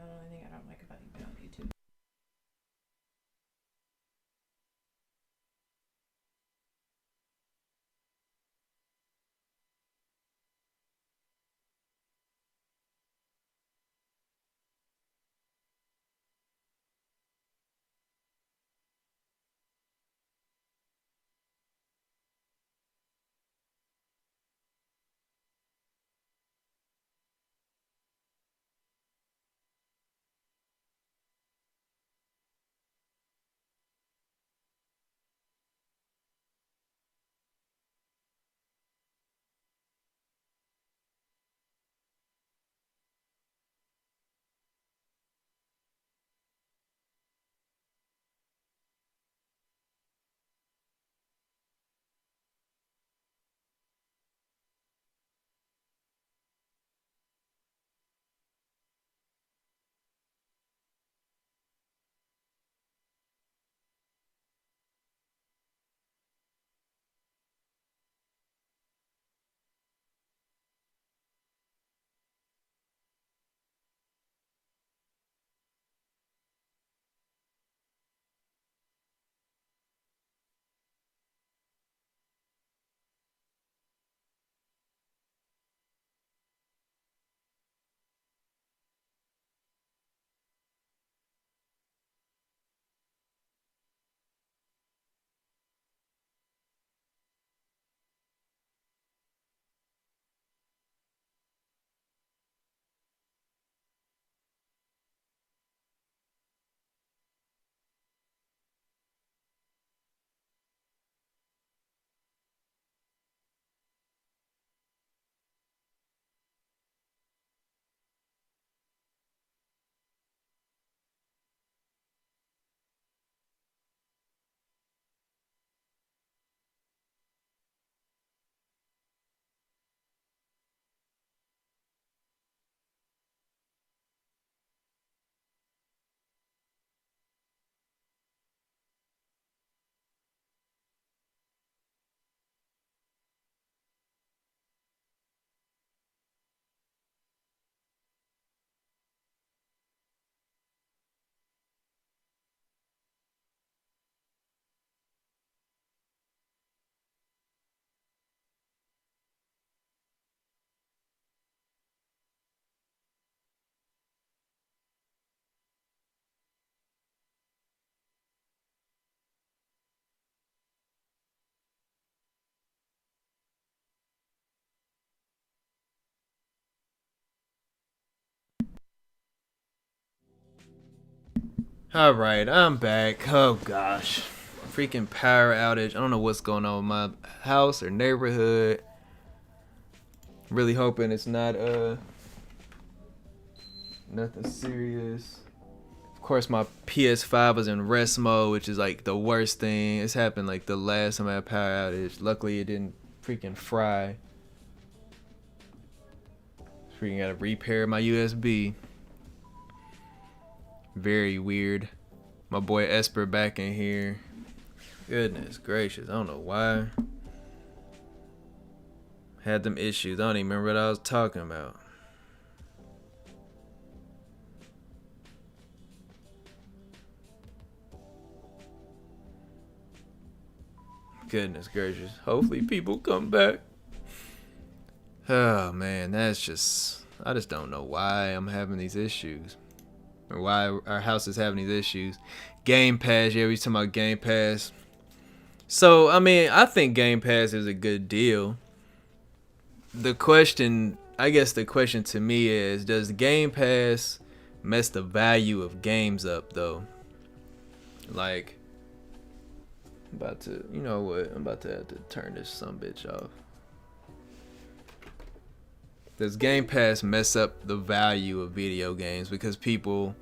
the only thing I don't like about you being on YouTube. Alright, I'm back. Oh gosh. Freaking power outage. I don't know what's going on with my house or neighborhood. Really hoping it's not nothing serious. Of course my PS5 was in rest mode, which is like the worst thing. It's happened like the last time I had power outage. Luckily it didn't freaking fry. Freaking gotta repair my USB. Very weird. My boy Esper back in here. Goodness gracious, I don't know why. Had them issues. I don't even remember what I was talking about. Goodness gracious. Hopefully people come back. Oh man, that's just... I just don't know why I'm having these issues. Or why our house is having these issues. Game Pass, yeah, we talking about Game Pass. So, I mean, I think Game Pass is a good deal. The question, I guess the question to me is, does Game Pass mess the value of games up, though? Like, I'm about to, you know what, I'm about to have to turn this sumbitch off. Does Game Pass mess up the value of video games? Because people,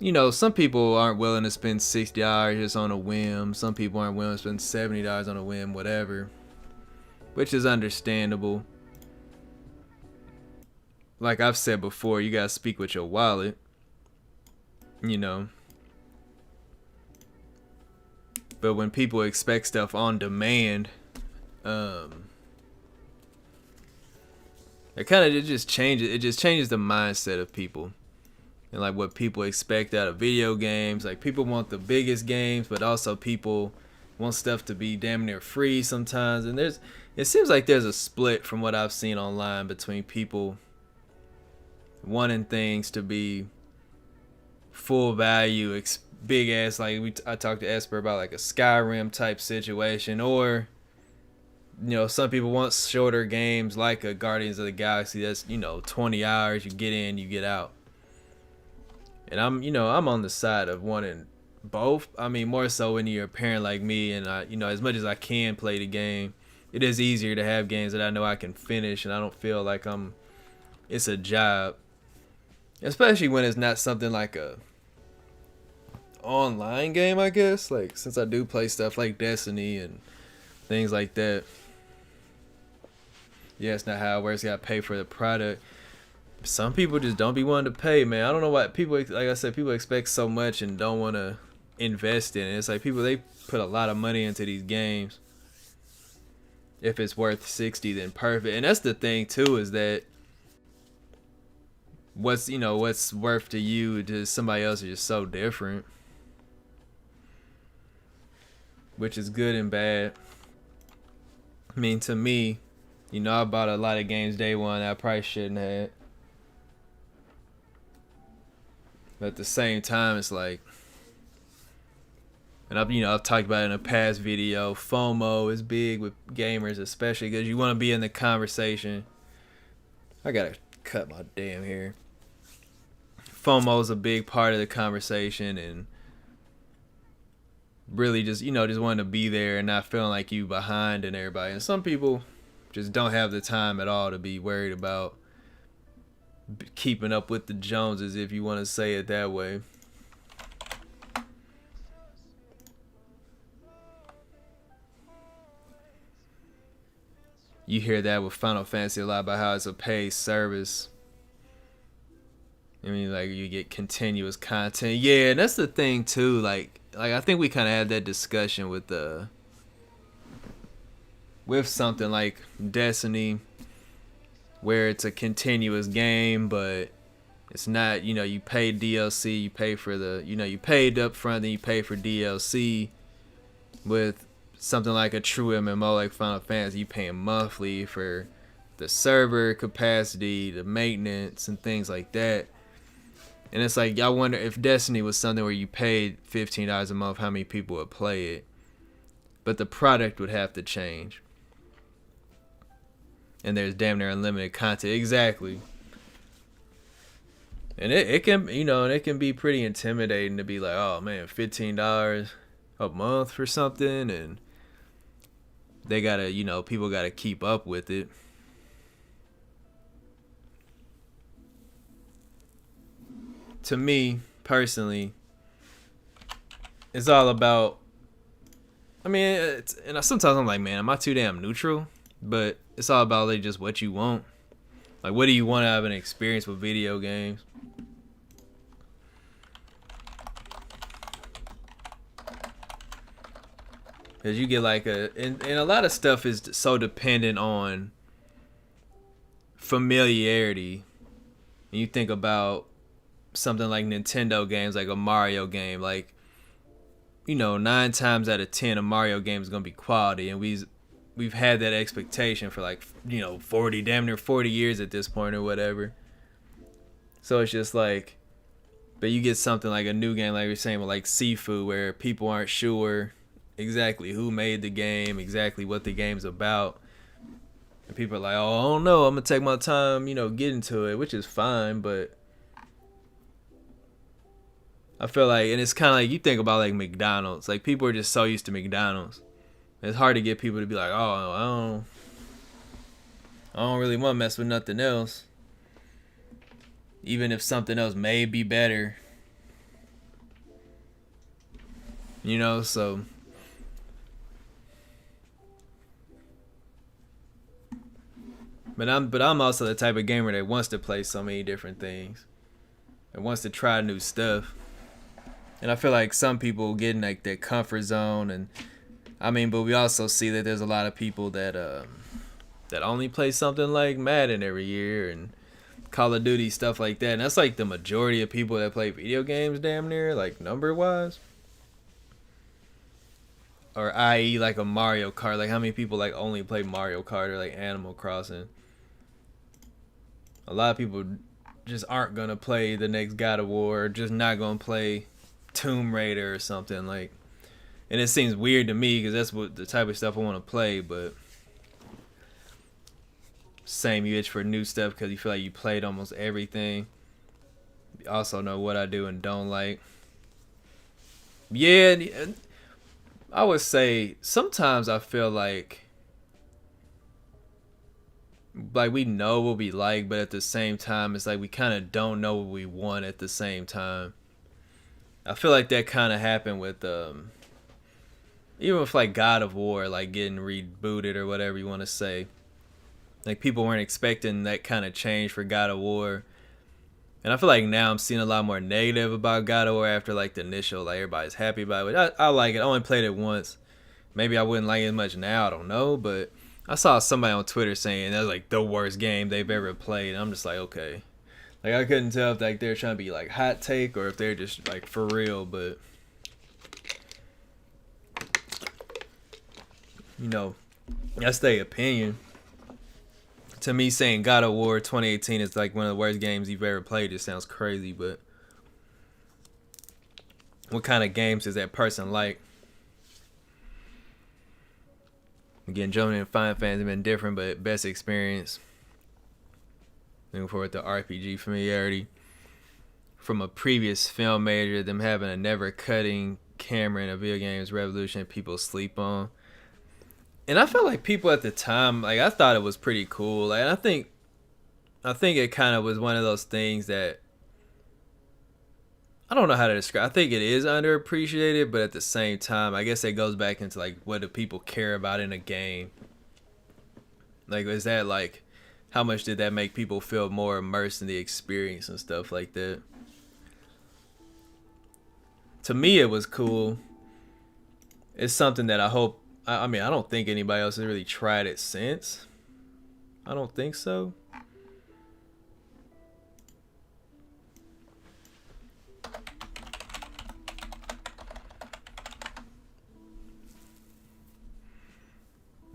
you know, some people aren't willing to spend $60 just on a whim. Some people aren't willing to spend $70 on a whim, whatever. Which is understandable. Like I've said before, you gotta speak with your wallet. You know. But when people expect stuff on demand, it kind of just changes. It just changes the mindset of people. and like what people expect out of video games. Like people want the biggest games, but also people want stuff to be damn near free sometimes. And it seems like there's a split from what I've seen online between people wanting things to be full value, big ass, like I talked to Esper about like a Skyrim type situation, or some people want shorter games like a Guardians of the Galaxy that's 20 hours, you get in, you get out. And I'm on the side of wanting both. I mean, more so when you're a parent like me, and I as much as I can play the game, it is easier to have games that I know I can finish and I don't feel like it's a job. Especially when it's not something like a online game, I guess. Like, since I do play stuff like Destiny and things like that. Yeah, it's not how it works. You gotta pay for the product. Some people just don't be wanting to pay, man. I don't know why people, like I said, people expect so much and don't want to invest in it. It's like people, they put a lot of money into these games. If it's worth 60, then perfect. And that's the thing too, is that what's worth to you to somebody else is just so different, which is good and bad. I mean, to me, I bought a lot of games day one that I probably shouldn't have. But at the same time, it's like, and I've talked about it in a past video, FOMO is big with gamers, especially because you want to be in the conversation. I gotta cut my damn hair. FOMO is a big part of the conversation, and really just wanting to be there and not feeling like you behind and everybody. And some people just don't have the time at all to be worried about keeping up with the Joneses, if you want to say it that way. You hear that with Final Fantasy a lot about how it's a paid service. I mean, like, you get continuous content. Yeah, and that's the thing too. Like I think we kind of had that discussion with something like Destiny, where it's a continuous game, but it's not. You pay DLC, you pay for you paid up front, then you pay for DLC. With something like a true MMO like Final Fantasy, you paying monthly for the server capacity, the maintenance, and things like that. And it's like, I wonder if Destiny was something where you paid $15 a month, how many people would play it. But the product would have to change. And there's damn near unlimited content. Exactly. And it can, it can be pretty intimidating to be like, oh man, $15 a month for something, and they gotta, people gotta keep up with it. To me, personally, it's all about, and sometimes I'm like, man, am I too damn neutral? But it's all about like just what you want. Like, what do you want out of an experience with video games? Because you get like and a lot of stuff is so dependent on familiarity. And you think about something like Nintendo games, like a Mario game, like 9 times out of 10 a Mario game is gonna be quality, and we've had that expectation for like 40, damn near 40 years at this point or whatever. So it's just like, but you get something like a new game, like we're saying with like Sifu, where people aren't sure exactly who made the game, exactly what the game's about, and people are like, oh, I don't know, I'm gonna take my time, get into it, which is fine. But I feel like, and it's kind of like, you think about like McDonald's, like people are just so used to McDonald's. It's hard to get people to be like, oh, I don't really want to mess with nothing else, even if something else may be better. So but I'm also the type of gamer that wants to play so many different things and wants to try new stuff. And I feel like some people get in like their comfort zone, and but we also see that there's a lot of people that only play something like Madden every year and Call of Duty, stuff like that. And that's like the majority of people that play video games, damn near, like number wise. Or i.e. like a Mario Kart. Like how many people like only play Mario Kart or like Animal Crossing? A lot of people just aren't gonna play the next God of War, or just not gonna play Tomb Raider or something like. And it seems weird to me because that's what the type of stuff I want to play, but same, you itch for new stuff because you feel like you played almost everything. You also know what I do and don't like. Yeah, I would say sometimes I feel like we know what we like, but at the same time, it's like we kind of don't know what we want at the same time. I feel like that kind of happened with even with like God of War, like getting rebooted or whatever you want to say. Like people weren't expecting that kind of change for God of War. And I feel like now I'm seeing a lot more negative about God of War after like the initial, like everybody's happy about it. I like it. I only played it once. Maybe I wouldn't like it as much now. I don't know. But I saw somebody on Twitter saying that was like the worst game they've ever played. And I'm just like, okay. Like I couldn't tell if like they're trying to be like hot take or if they're just like for real. But you know, that's their opinion. To me, saying God of War 2018 is like one of the worst games you've ever played, it sounds crazy, but what kind of games does that person like? Again, jumping in Final Fantasy have been different, but best experience. Looking forward to RPG familiarity. From a previous film major, them having a never cutting camera in a video games revolution people sleep on. And I felt like people at the time, like I thought it was pretty cool. Like I think it kind of was one of those things that I don't know how to describe. I think it is underappreciated, but at the same time, I guess it goes back into like what do people care about in a game? Like is that like how much did that make people feel more immersed in the experience and stuff like that? To me, it was cool. It's something that I hope. I mean, I don't think anybody else has really tried it since. I don't think so.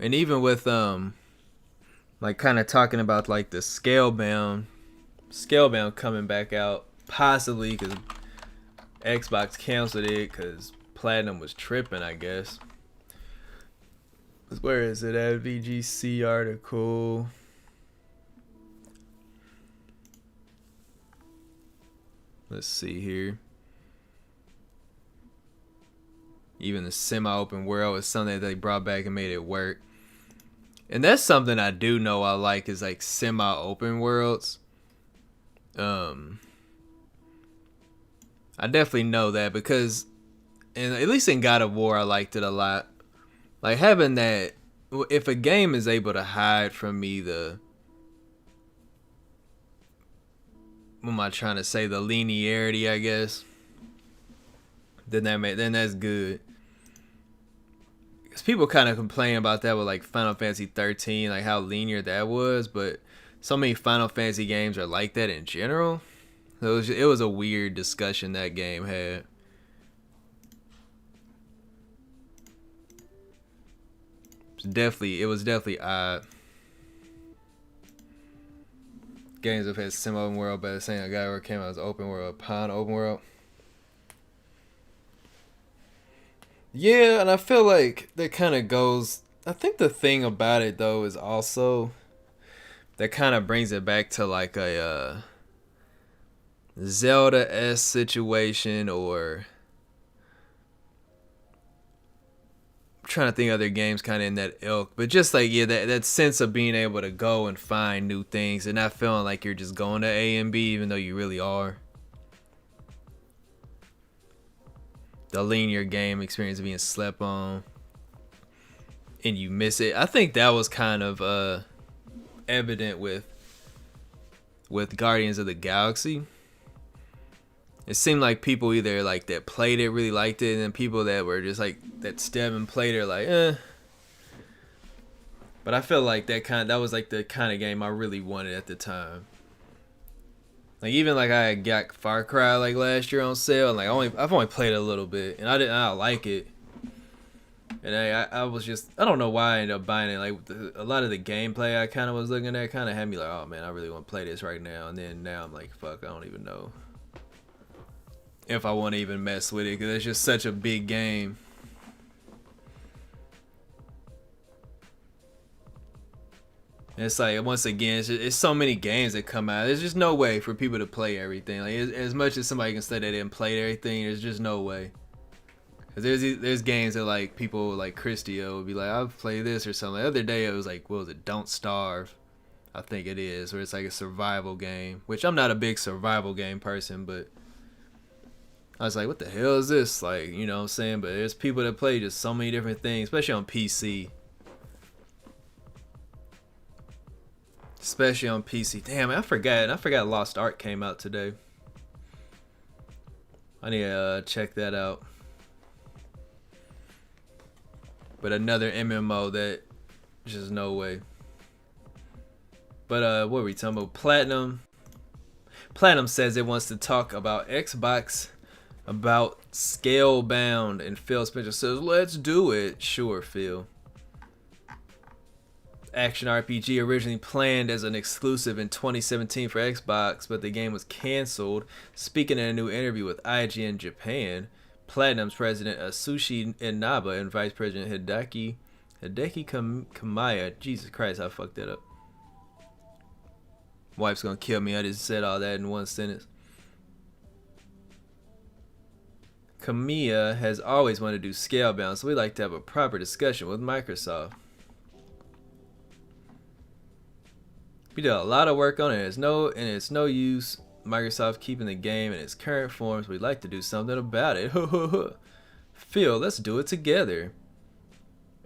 And even with like kind of talking about like the Scalebound coming back out possibly because Xbox canceled it because Platinum was tripping, I guess. Where is it at? VGC article. Let's see here. Even the semi-open world is something that they brought back and made it work. And that's something I do know I like is like semi-open worlds. I definitely know that because, and at least in God of War, I liked it a lot. Like having that, if a game is able to hide from me the, what am I trying to say, the linearity, I guess, then that's good. Because people kind of complain about that with like Final Fantasy 13, like how linear that was, but so many Final Fantasy games are like that in general. So it was a weird discussion that game had. It was definitely odd. Games have had semi-open world, but the same guy where it came out as open world, Pond open world. Yeah, and I feel like that kind of goes. I think the thing about it though is also that kind of brings it back to like a Zelda-esque situation, or I'm trying to think of other games kind of in that ilk, but just like that sense of being able to go and find new things and not feeling like you're just going to A and B even though you really are. The linear game experience of being slept on and you miss it. I think that was kind of evident with Guardians of the Galaxy. It seemed like people either like that played it really liked it, and then people that were just like that stepped and played it like But I feel like that was like the kind of game I really wanted at the time. Like even like I got Far Cry like last year on sale, and like I've only played it a little bit, and I don't like it. And I was just, I don't know why I ended up buying it. Like a lot of the gameplay I kind of was looking at kind of had me like, oh man, I really want to play this right now. And then now I'm like, fuck, I don't even know if I want to even mess with it because it's just such a big game. And it's like, once again, it's so many games that come out. There's just no way for people to play everything. Like as much as somebody can say they didn't play everything, there's just no way. There's games that like people like Christio would be like, I've played this or something. The other day it was like, what was it? Don't Starve, I think it is, where it's like a survival game. Which I'm not a big survival game person, but I was like, what the hell is this? Like, you know what I'm saying? But there's people that play just so many different things, especially on PC. Especially on PC. Damn, I forgot Lost Ark came out today. I need to check that out. But another MMO that just no way. But what were we talking about? Platinum. Platinum says it wants to talk about Xbox, about Scalebound, and Phil Spencer says, let's do it. Sure, Phil. Action RPG originally planned as an exclusive in 2017 for Xbox, but the game was canceled. Speaking in a new interview with IGN Japan, Platinum's president Asushi Inaba and vice president Hideki Kamiya. Jesus Christ, I fucked that up. Wife's gonna kill me. I just said all that in one sentence. Kamiya has always wanted to do Scalebound, so we'd like to have a proper discussion with Microsoft. We did a lot of work on it. It's no use Microsoft keeping the game in its current forms. We'd like to do something about it. Phil, let's do it together.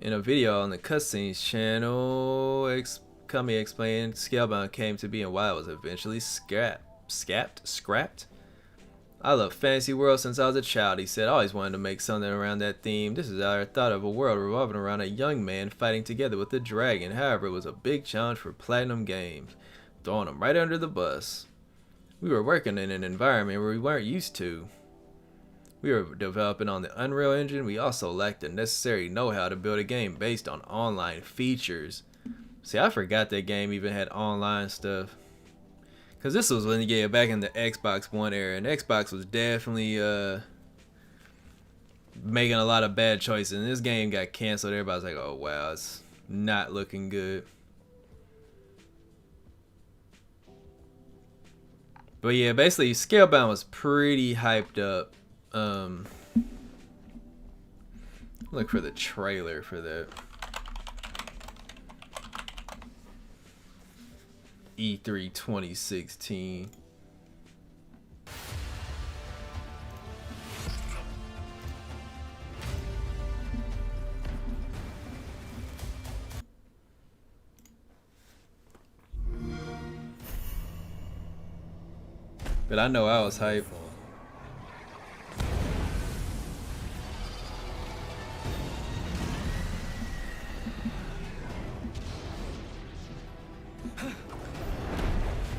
In a video on the cutscenes channel, Kami explained Scalebound came to be and why it was eventually scrapped. I love fantasy world since I was a child, he said. I always wanted to make something around that theme. This is how I thought of a world revolving around a young man fighting together with a dragon. However, it was a big challenge for Platinum Games, throwing them right under the bus. We were working in an environment where we weren't used to. We were developing on the Unreal Engine. We also lacked the necessary know-how to build a game based on online features. See, I forgot that game even had online stuff. Because this was when you get back in the Xbox One era. And Xbox was definitely making a lot of bad choices. And this game got canceled. Everybody's like, oh, wow, it's not looking good. But yeah, basically, Scalebound was pretty hyped up. Look for the trailer for that. E3 2016. But I know I was hyped.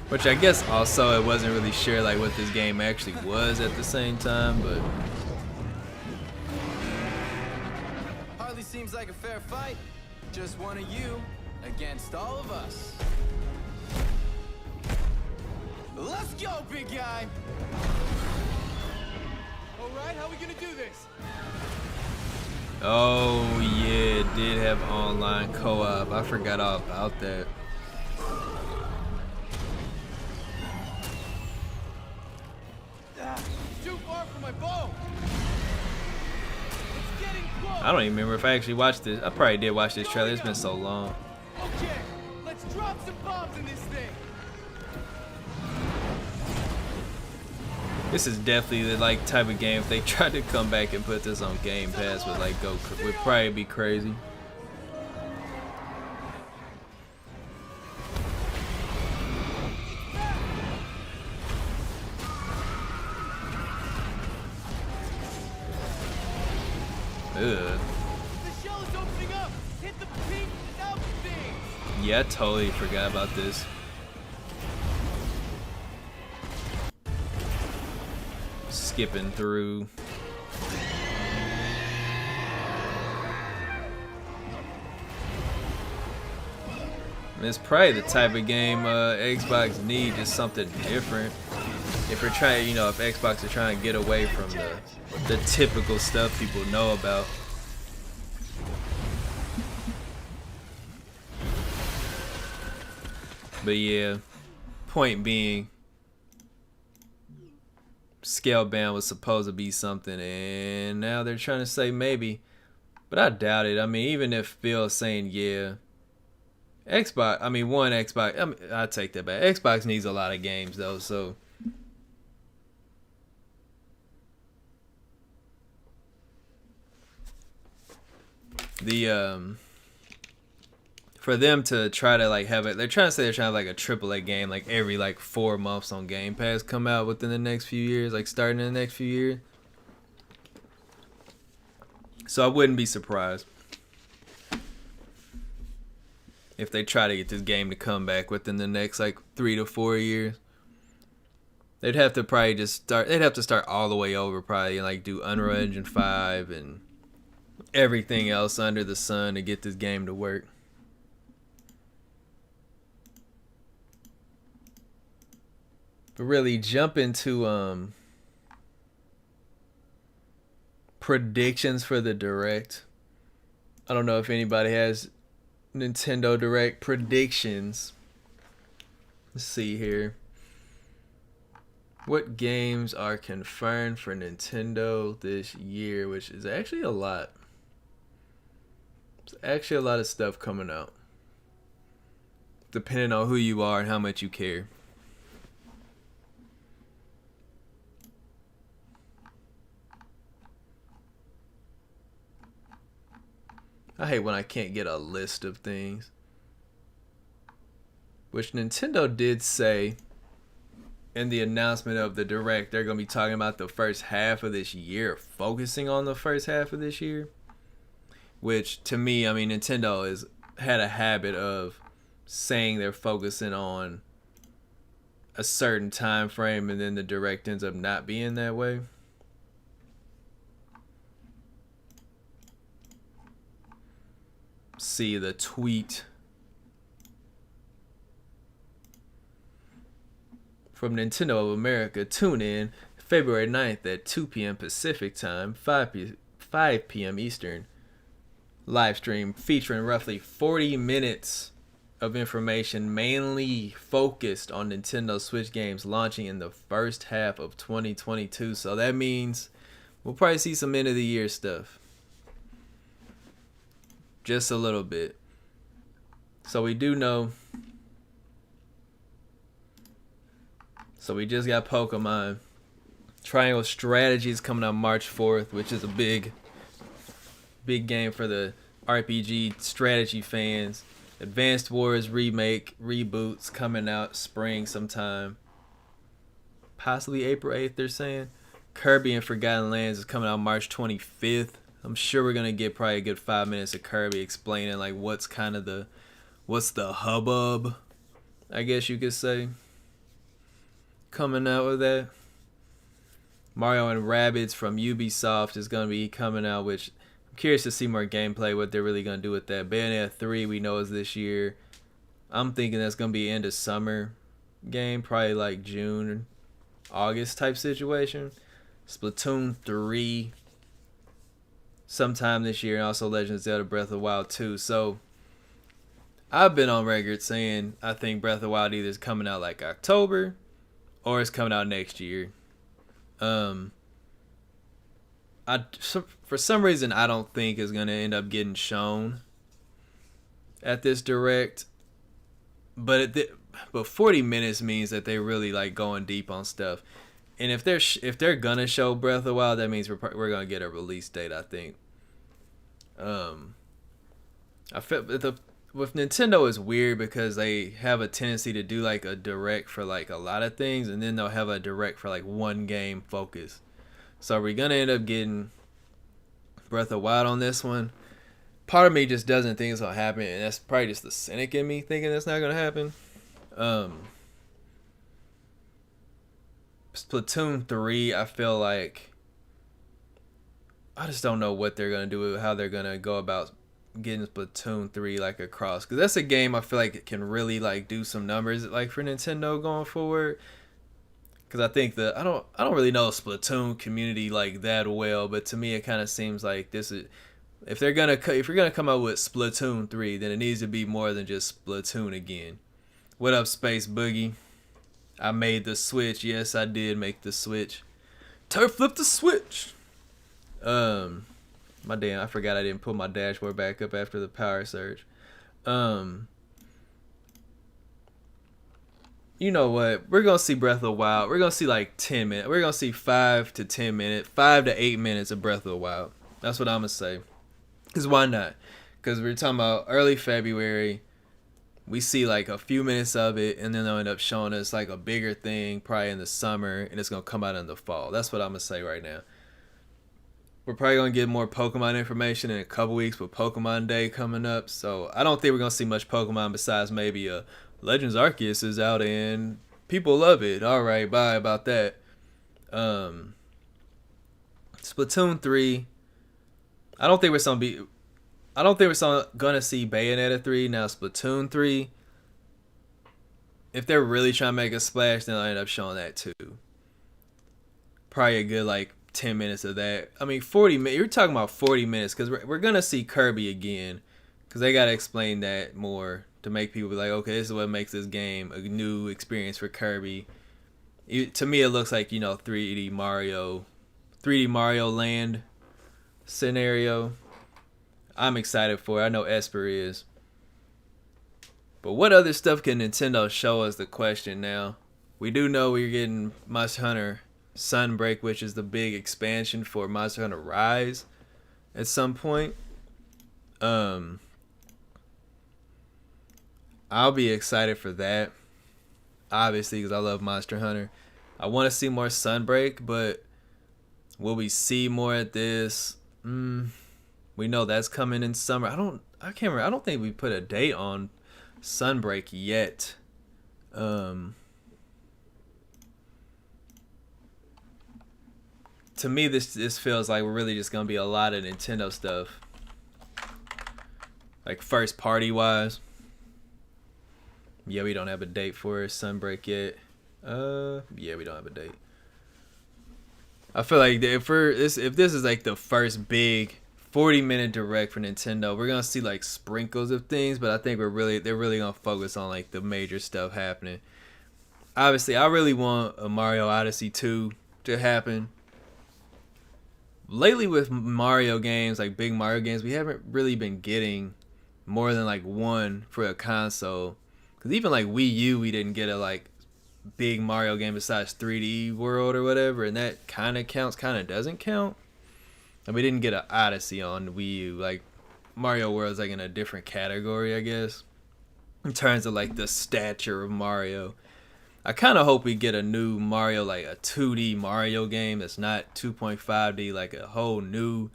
Which I guess also it wasn't really sure like what this game actually was at the same time, but hardly seems like a fair fight. Just one of you against all of us. Let's go, big guy. All right, how are we gonna do this? oh yeah, it did have online co-op. I forgot all about that. Too far from my bow. It's getting close. I don't even remember if I actually watched this. I probably did watch this trailer. It's been so long. Okay, let's drop some bombs in this thing. This is definitely the like type of game if they tried to come back and put this on Game Pass would probably be crazy. Ugh. The shell is opening up. Hit the pink out thing. Yeah, I totally forgot about this. skipping through. And it's probably the type of game Xbox need, just something different. If we're trying, you know, if Xbox are trying to get away from the typical stuff people know about. But yeah, point being, Scalebound was supposed to be something, and now they're trying to say maybe, but I doubt it. I mean, even if Phil's saying yeah, Xbox, I mean, Xbox, I mean, I take that back. Xbox needs a lot of games though, so the for them to try to like have it, they're trying to say they're trying to have like a AAA game like every like 4 months on Game Pass come out within the next few years, like starting in the next few years. So I wouldn't be surprised if they try to get this game to come back within the next like 3 to 4 years. They'd have to probably just start. They'd have to start all the way over probably and like do Unreal Engine 5 and everything else under the sun to get this game to work. But really jump into predictions for the Direct. I don't know if anybody has Nintendo Direct predictions. Let's see here. What games are confirmed for Nintendo this year, which is actually a lot. There's actually a lot of stuff coming out, depending on who you are and how much you care. I hate when I can't get a list of things. Which Nintendo did say in the announcement of the Direct, they're going to be talking about the first half of this year, focusing on the first half of this year. Which, to me, I mean, Nintendo has had a habit of saying they're focusing on a certain time frame, and then the Direct ends up not being that way. See the tweet from Nintendo of America. Tune in February 9th at 2 p.m. Pacific time, 5 p.m. Eastern. Live stream featuring roughly 40 minutes of information mainly focused on Nintendo Switch games launching in the first half of 2022. So that means we'll probably see some end of the year stuff. Just a little bit. So we do know. So we just got Pokemon. Triangle Strategy is coming out March 4th, which is a big game for the RPG strategy fans. Advanced Wars remake, reboots coming out spring sometime. Possibly April 8th, they're saying. Kirby and Forgotten Lands is coming out March 25th. I'm sure we're going to get probably a good 5 minutes of Kirby explaining like what's the hubbub, I guess you could say, coming out with that. Mario and Rabbids from Ubisoft is going to be coming out, which I'm curious to see more gameplay, what they're really going to do with that. Bayonetta 3 we know is this year. I'm thinking that's going to be end of summer game, probably like June, August type situation. Splatoon 3 sometime this year, and also Legend of Zelda Breath of the Wild 2. So I've been on record saying I think Breath of the Wild either is coming out like October or it's coming out next year. For some reason I don't think it's gonna end up getting shown at this Direct, but 40 minutes means that they're really like going deep on stuff. And if they're gonna show Breath of the Wild, that means we're gonna get a release date, I think. I feel with Nintendo is weird because they have a tendency to do like a Direct for like a lot of things, and then they'll have a Direct for like one game focus. So are we gonna end up getting Breath of the Wild on this one? Part of me just doesn't think it's gonna happen, and that's probably just the cynic in me thinking that's not gonna happen. Splatoon 3, I feel like I just don't know what they're gonna do, how they're gonna go about getting Splatoon 3 like across, because that's a game I feel like it can really like do some numbers like for Nintendo going forward. Because I think I don't really know Splatoon community like that well, but to me it kind of seems like this is, if you're gonna come out with Splatoon 3, then it needs to be more than just Splatoon again. What up, Space Boogie? I made the switch. Yes, I did make the switch. Turf flip the switch. My damn, I forgot I didn't put my dashboard back up after the power surge. You know what? We're gonna see Breath of the Wild. We're gonna see like 10 minutes. We're gonna see 5 to 10 minutes, 5 to 8 minutes of Breath of the Wild. That's what I'm gonna say. Cause why not? Cause we're talking about early February. We see like a few minutes of it, and then they'll end up showing us like a bigger thing probably in the summer, and it's gonna come out in the fall. That's what I'm gonna say right now. We're probably gonna get more Pokemon information in a couple weeks with Pokemon Day coming up. So I don't think we're gonna see much Pokemon besides maybe Legends Arceus is out and people love it. All right, bye about that. Splatoon 3. I don't think we're gonna see Bayonetta 3. Now Splatoon 3, if they're really trying to make a splash, then I'll end up showing that too. Probably a good like 10 minutes of that. I mean 40 minutes. You're talking about 40 minutes because we're gonna see Kirby again, because they gotta explain that more to make people be like, okay, this is what makes this game a new experience for Kirby. To me, it looks like 3D Mario Land scenario. I'm excited for it. I know Esper is. But what other stuff can Nintendo show us? The question now. We do know we're getting Monster Hunter Sunbreak, which is the big expansion for Monster Hunter Rise at some point. I'll be excited for that, obviously, because I love Monster Hunter. I want to see more Sunbreak, but will we see more at this? We know that's coming in summer. I can't remember. I don't think we put a date on Sunbreak yet. To me, this feels like we're really just gonna be a lot of Nintendo stuff, like first party wise. Yeah, we don't have a date for Sunbreak yet. Yeah, we don't have a date. I feel like if this is like the first big 40-minute direct for Nintendo, we're gonna see like sprinkles of things, but I think they're really gonna focus on like the major stuff happening. Obviously, I really want a Mario Odyssey 2 to happen. Lately with Mario games, like big Mario games, we haven't really been getting more than like one for a console. Cause even like Wii U, we didn't get a like big Mario game besides 3D World or whatever, and that kind of counts, kind of doesn't count. And we didn't get an Odyssey on Wii U. Like Mario World's like in a different category, I guess, in terms of like the stature of Mario. I kind of hope we get a new Mario, like a 2D Mario game that's not 2.5D, like a whole new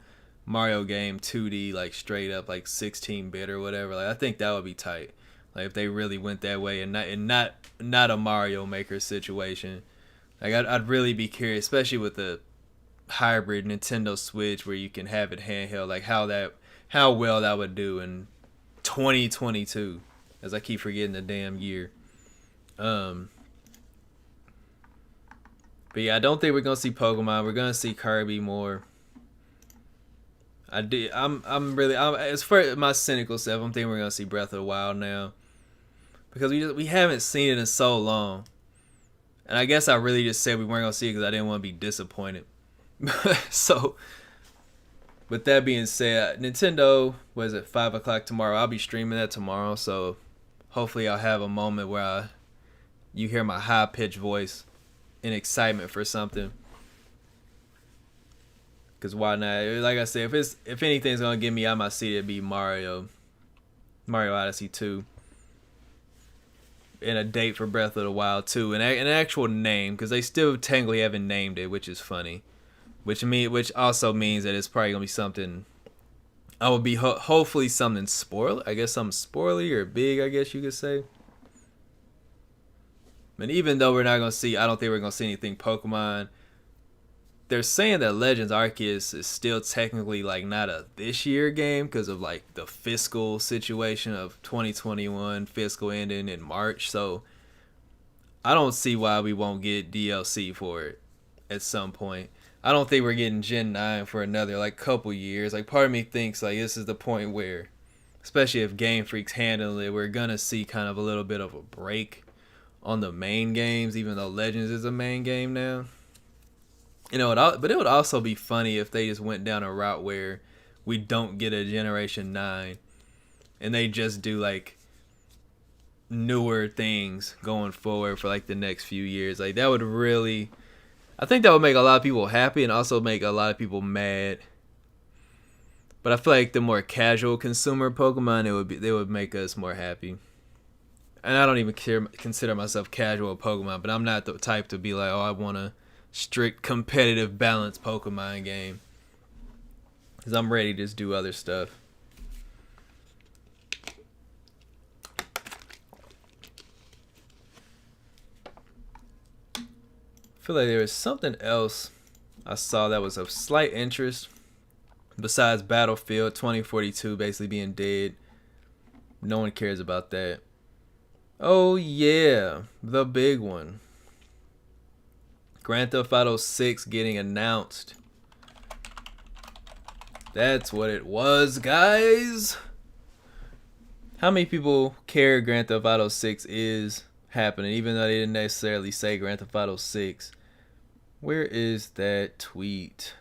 Mario game 2D, like straight up like 16-bit or whatever. Like I think that would be tight. Like if they really went that way and not a Mario Maker situation. Like I'd really be curious, especially with the hybrid Nintendo Switch where you can have it handheld, like how well that would do in 2022, as I keep forgetting the damn year. But yeah, I don't think we're gonna see Pokemon. We're gonna see Kirby more. I'm as for my cynical self, I'm thinking we're gonna see Breath of the Wild now, because we haven't seen it in so long. And I guess I really just said we weren't gonna see it because I didn't want to be disappointed. So, with that being said, Nintendo, what is it, 5 o'clock tomorrow? I'll be streaming that tomorrow, so hopefully I'll have a moment where you hear my high-pitched voice in excitement for something. Because why not? Like I said, if anything's going to get me out of my seat, it'd be Mario Odyssey 2. And a date for Breath of the Wild 2. And an actual name, because they still technically haven't named it, which is funny. Which also means that it's probably going to be something, I would be hopefully something something spoilery or big, I guess you could say. And even though we're not gonna see, I don't think we're gonna see anything Pokemon. They're saying that Legends Arceus is still technically like not a this year game because of like the fiscal situation of 2021 fiscal ending in March. So I don't see why we won't get DLC for it at some point. I don't think we're getting Gen 9 for another like couple years. Like part of me thinks like this is the point where, especially if Game Freak's handling it, we're gonna see kind of a little bit of a break on the main games, even though Legends is a main game now. You know, but it would also be funny if they just went down a route where we don't get a Generation 9 and they just do like newer things going forward for like the next few years. Like that would really, I think that would make a lot of people happy and also make a lot of people mad. But I feel like the more casual consumer Pokemon, they would make us more happy. And I don't even consider myself casual Pokemon, but I'm not the type to be like, oh, I want a strict competitive balanced Pokemon game, because I'm ready to just do other stuff. I feel like there was something else I saw that was of slight interest besides Battlefield 2042 basically being dead. No one cares about that. Oh yeah, the big one. Grand Theft Auto 6 getting announced. That's what it was, guys. How many people care Grand Theft Auto 6 is happening, even though they didn't necessarily say Grand Theft Auto 6? Where is that tweet?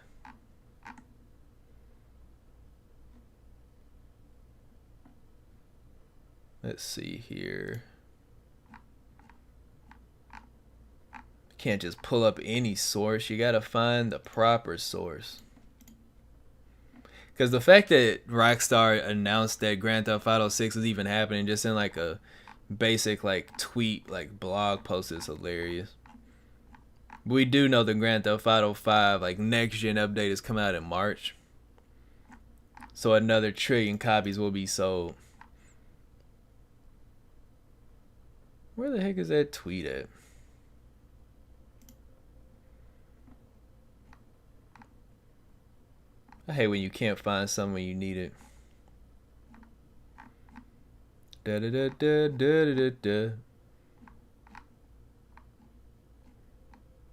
Let's see here. Can't just pull up any source. You gotta find the proper source. Because the fact that Rockstar announced that Grand Theft Auto 6 is even happening just in like a basic like tweet, like blog post is hilarious. We do know the Grand Theft Auto 5 like next gen update is coming out in March. So another 1 trillion copies will be sold. Where the heck is that tweet at? I hate when you can't find something when you need it. Da da da da da da da.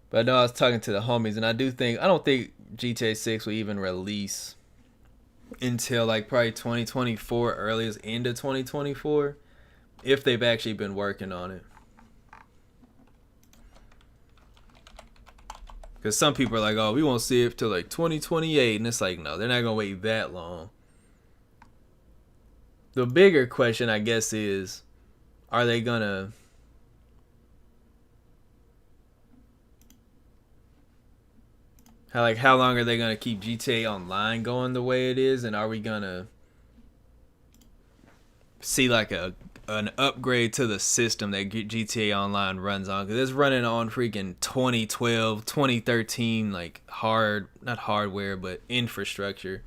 But I know I was talking to the homies, and I don't think GTA 6 will even release until like probably 2024, earliest end of 2024, if they've actually been working on it. Because some people are like, oh, we won't see it till like 2028. And it's like, no, they're not going to wait that long. The bigger question, I guess, is, are they going to... How long are they going to keep GTA Online going the way it is? And are we going to see like an upgrade to the system that GTA Online runs on? Because it's running on freaking 2012, 2013, like not hardware, but infrastructure.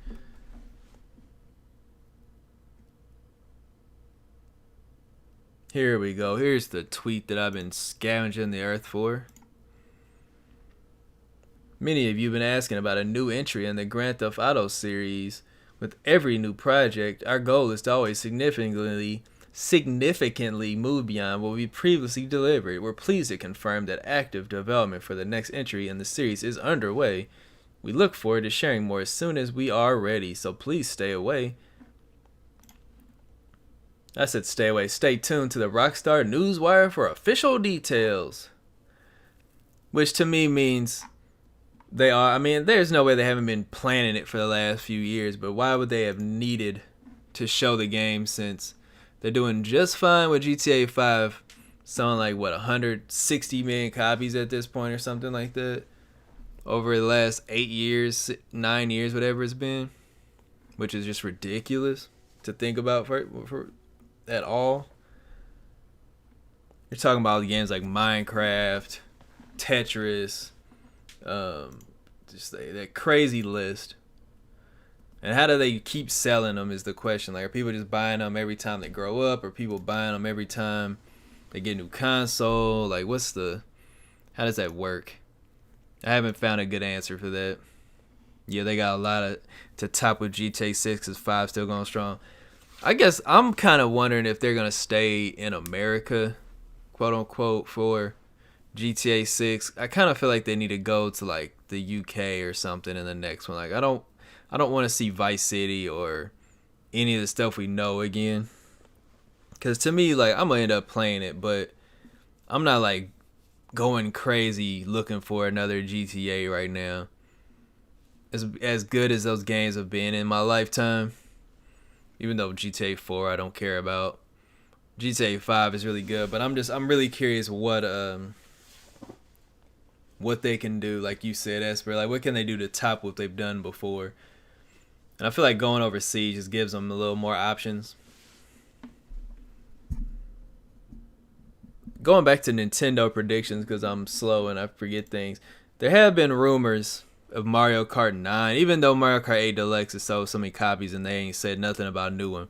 Here we go. Here's the tweet that I've been scavenging the earth for. Many of you have been asking about a new entry in the Grand Theft Auto series. With every new project, our goal is to always significantly move beyond what we previously delivered. We're pleased to confirm that active development for the next entry in the series is underway. We look forward to sharing more as soon as we are ready, so please stay away. I said stay away. Stay tuned to the Rockstar Newswire for official details. Which to me means they are. I mean, there's no way they haven't been planning it for the last few years, but why would they have needed to show the game since they're doing just fine with GTA 5 selling like, what, 160 million copies at this point or something like that over the last 8 years, 9 years, whatever it's been, which is just ridiculous to think about for at all. You're talking about games like Minecraft, Tetris, just that crazy list. And how do they keep selling them is the question. Like, are people just buying them every time they grow up? Or people buying them every time They get a new console. Like, how does that work? I haven't found a good answer for that. Yeah, they got a lot to top with GTA 6 because 5 still going strong. I guess I'm kind of wondering if they're going to stay in America, quote unquote, for GTA 6. I kind of feel like they need to go to like the UK or something in the next one. Like I don't want to see Vice City or any of the stuff we know again. Cause to me, like I'm gonna end up playing it, but I'm not like going crazy looking for another GTA right now. As good as those games have been in my lifetime, even though GTA 4 I don't care about. GTA 5 is really good, but I'm really curious what they can do, like you said, Esper. Like what can they do to top what they've done before? And I feel like going overseas just gives them a little more options. Going back to Nintendo predictions because I'm slow and I forget things. There have been rumors of Mario Kart 9, even though Mario Kart 8 Deluxe has sold so many copies and they ain't said nothing about a new one.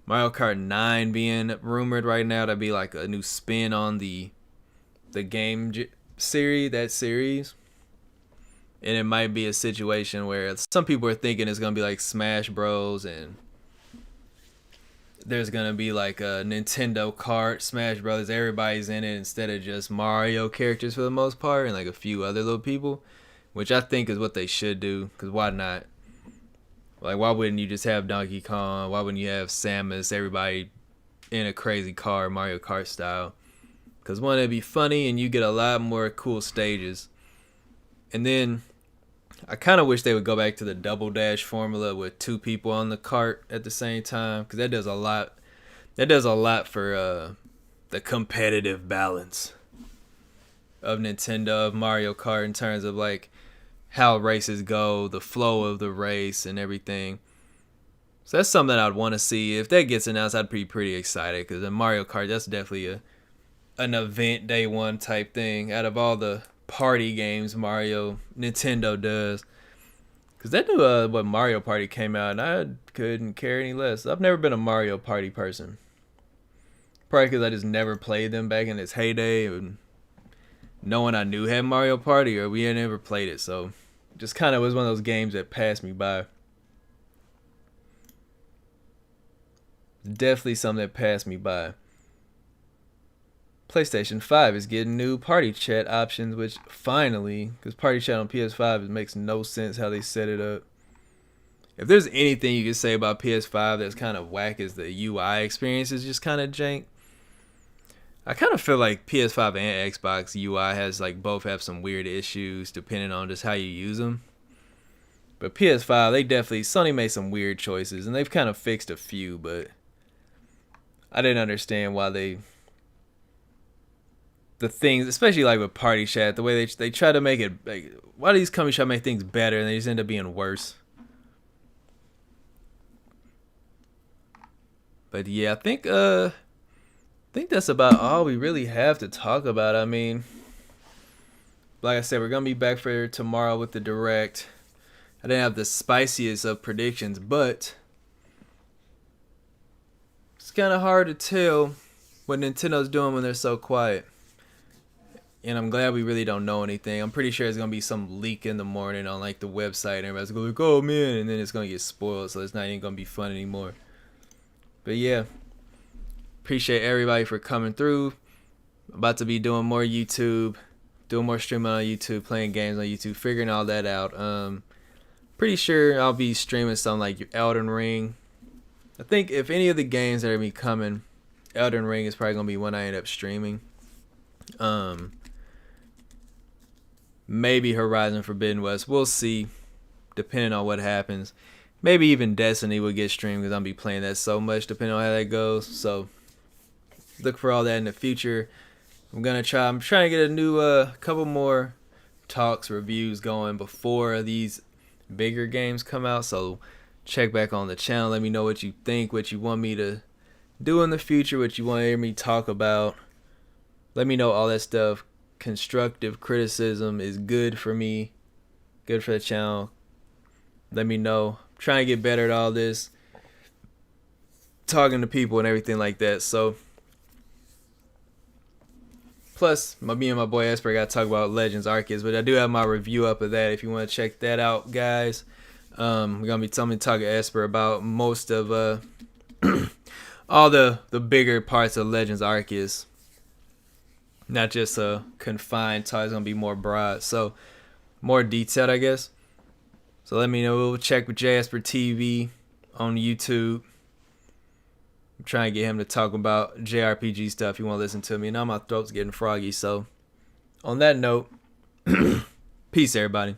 Mario Kart 9 being rumored right now to be like a new spin on the game series. And it might be a situation where some people are thinking it's going to be like Smash Bros. And there's going to be like a Nintendo Kart, Smash Bros. Everybody's in it instead of just Mario characters for the most part and like a few other little people, which I think is what they should do, because why not? Like, why wouldn't you just have Donkey Kong? Why wouldn't you have Samus, everybody in a crazy car, Mario Kart style? Because one, it'd be funny and you get a lot more cool stages. And then I kind of wish they would go back to the double dash formula with 2 people on the cart at the same time, because that does a lot. That does a lot for the competitive balance of Nintendo, of Mario Kart, in terms of like how races go, the flow of the race, and everything. So that's something that I'd want to see. If that gets announced, I'd be pretty excited, because in Mario Kart, that's definitely an event day one type thing. Out of all the party games Nintendo does, because that new what Mario Party came out and I couldn't care any less. I've never been a Mario Party person, probably because I just never played them back in its heyday, and no one I knew had Mario Party, or we had never played it, so just kind of was one of those games that passed me by. Definitely something that passed me by. PlayStation 5 is getting new party chat options, which finally, because party chat on PS5, it makes no sense how they set it up. If there's anything you can say about PS5 that's kind of whack, is the UI experience is just kind of jank. I kind of feel like PS5 and Xbox UI has like both have some weird issues depending on just how you use them. But PS5, Sony made some weird choices, and they've kind of fixed a few, but I didn't understand why the things, especially like with party chat, the way they try to make it, like, why do these companies try to make things better and they just end up being worse? But yeah, I think that's about all we really have to talk about. I mean, like I said, we're gonna be back for tomorrow with the direct. I didn't have the spiciest of predictions, but it's kind of hard to tell what Nintendo's doing when they're so quiet. And I'm glad we really don't know anything. I'm pretty sure it's going to be some leak in the morning on like the website, and everybody's going to go, oh man, and then it's going to get spoiled, so it's not even going to be fun anymore. But yeah, appreciate everybody for coming through. About to be doing more YouTube, doing more streaming on YouTube, playing games on YouTube, figuring all that out. Pretty sure I'll be streaming something like Elden Ring. I think if any of the games that are going to be coming, Elden Ring is probably going to be one I end up streaming. Maybe Horizon Forbidden West. We'll see, depending on what happens. Maybe even Destiny will get streamed, because I'll be playing that so much, depending on how that goes. So look for all that in the future. I'm trying to get a new couple more talks, reviews going before these bigger games come out. So check back on the channel. Let me know what you think, what you want me to do in the future, what you want to hear me talk about. Let me know all that stuff. Constructive criticism is good for me, good for the channel. Let me know. I'm trying to get better at all this, talking to people and everything like that. So Plus, me and my boy Esper got to talk about Legends Arceus, but I do have my review up of that if you want to check that out, guys. We're gonna be talking to Esper about most of all the bigger parts of Legends Arceus, not just a confined talk. It's gonna be more broad, so more detailed, I guess. So let me know. We'll check with J Esper TV on YouTube. I'm trying to get him to talk about JRPG stuff. You want to listen to me? Now my throat's getting froggy. So, on that note, peace, everybody.